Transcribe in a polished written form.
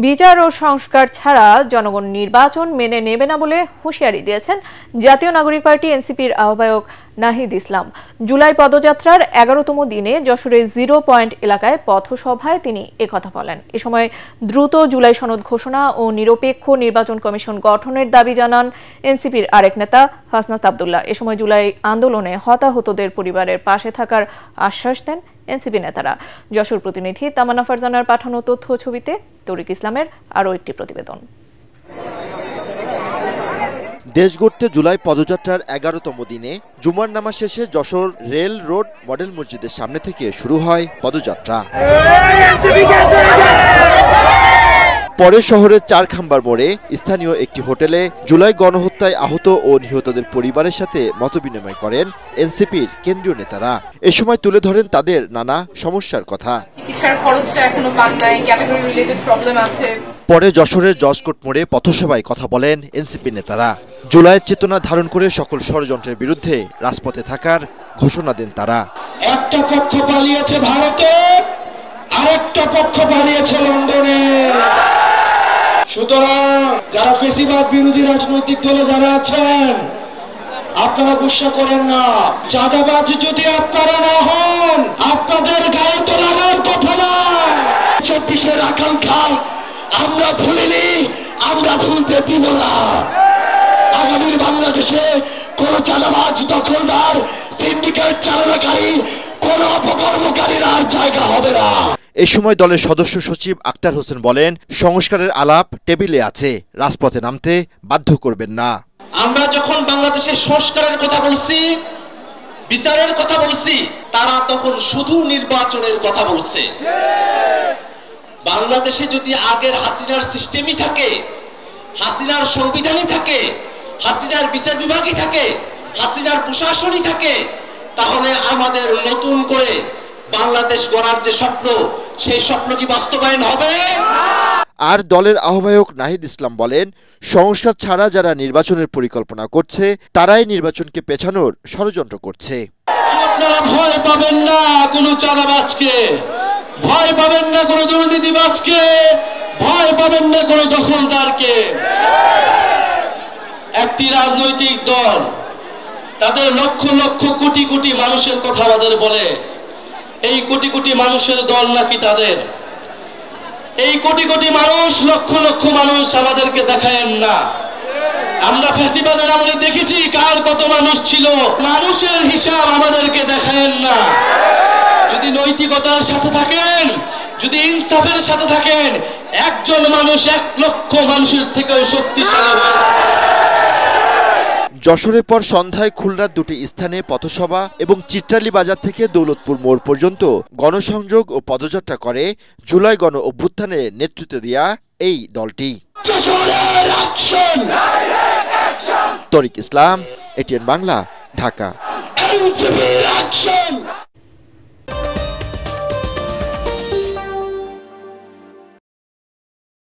বিচার ও সংস্কার ছাড়া জনগণ নির্বাচন মেনে নেবে না বলে হুঁশিয়ারি দিয়েছেন জাতীয় নাগরিক পার্টি এনসিপির আহ্বায়ক নাহিদ ইসলাম। জুলাই পদযাত্রার 11তম দিনে যশোরের 0 পয়েন্ট এলাকায় পথসভায় তিনি একথা বলেন। এ সময় দ্রুত জুলাই সনদ ঘোষণা ও নিরপেক্ষ নির্বাচন কমিশন গঠনের দাবি জানান এনসিপির আরেক নেতা হাসনাত আব্দুল্লাহ। এ সময় জুলাই আন্দোলনে হতাহতদের পরিবারের পাশে থাকার আশ্বাস দেন এনসিপি নেতারা। যশোর প্রতিনিধি তামান্না ফারজানার পাঠানো তথ্য ছবিতে তরিক ইসলামের আরও একটি প্রতিবেদন। দেশ গড়তে জুলাই পদযাত্রার 11তম দিনে জুমার নামাজ শেষে যশোর রেল রোড মডেল মসজিদের সামনে থেকে শুরু হয় পদযাত্রা। পরে শহরের চারখাম্বার মোড়ে স্থানীয় একটি হোটেলে জুলাই গণহত্যায় আহত ও নিহতদের পরিবারের সাথে মতবিনিময় করেন এনসিপির কেন্দ্রীয় নেতারা। এ সময় তুলে ধরেন তাদের নানা সমস্যার কথা। চিকিৎসার খরচটা এখনো পান নাই, ক্যাটাগরি রিলেটেড প্রবলেম আছে। পরে যশোরের জজকোর্ট মোড়ে পথসভায় কথা বলেন এনসিপি নেতারা। জুলাইয়ের চেতনা ধারণ করে সকল ষড়যন্ত্রের বিরুদ্ধে রাজপথে থাকার ঘোষণা দেন তারা। একটা পক্ষ পালিয়েছে ভারতে, আরেকটা পক্ষ পালিয়েছে লন্ডনে। সুতরাং যারা ফেসিবাদ বিরোধী রাজনৈতিক দলে যারা আছেন, আপনারা গুসা করেন না। চাঁদাবাজ যদি আপনারা না হন, আপনাদের গায়ে তো লাগার কথা না। 24-এর আকাঙ্ক্ষা আমরা ভুলিনি, আমরা ভুলতে দিব না। আগামীর বাংলাদেশে কোন চাঁদাবাজ, দখলদার, সিন্ডিকেট চালনাকারী, কোন অপকর্মকারীর আর জায়গা হবে না। এ সময় দলের সদস্য সচিব আক্তার হোসেন বলেন, সংস্কারের আলাপ টেবিলে আছে, রাজপথে নামতে বাধ্য করবেন না। আমরা যখন বাংলাদেশের সংস্কারের কথা বলছি, বিচারের কথা বলছি, তারা তখন শুধু নির্বাচনের কথা বলছে। বাংলাদেশে যদি আগের হাসিনার সিস্টেমই থাকে, হাসিনার সংবিধানই থাকে, হাসিনার বিচার বিভাগই থাকে, হাসিনার প্রশাসনই থাকে, তাহলে আমাদের নতুন করে বাংলাদেশ গড়ার যে স্বপ্ন, সেই স্বপ্ন কি বাস্তবায়ন হবে? আর দলের আহ্বায়ক নাহিদ ইসলাম বলেন, সংস্কার ছাড়া যারা নির্বাচনের পরিকল্পনা করছে, তারাই নির্বাচনকে পেছানোর ষড়যন্ত্র করছে। আপনারা ভয় পাবেন না কোনো চাঁদাবাজকে, ভয় পাবেন না কোনো দুর্নীতিবাজকে, ভয় পাবেন না কোনো দখলদারকে। একটি রাজনৈতিক দল তাদের লক্ষ লক্ষ কোটি কোটি মানুষের কথা আমাদের বলে, এই কোটি কোটি মানুষের দল নাকি তাদের? এই কোটি কোটি মানুষ, লক্ষ লক্ষ মানুষ আমাদেরকে দেখায়েন না। আমরা ফ্যাসিবাদের আমলে দেখেছি কার কত মানুষ ছিল, মানুষের হিসাব আমাদেরকে দেখায়েন না। যদি নৈতিকতার সাথে থাকেন, যদি ইনসাফের সাথে থাকেন, একজন মানুষ 1 লক্ষ মানুষের থেকেও শক্তিশালী হয়। যশোরের পর সন্ধ্যায় খুলনার দুটি স্থানে পথসভা এবং চিত্রালী বাজার থেকে দৌলতপুর মোড় পর্যন্ত গণসংযোগ ও পদযাত্রা করে জুলাই গণ অভ্যুত্থানে নেতৃত্ব দেয়া এই দলটি। তরিক ইসলাম, এটিএন বাংলা, ঢাকা।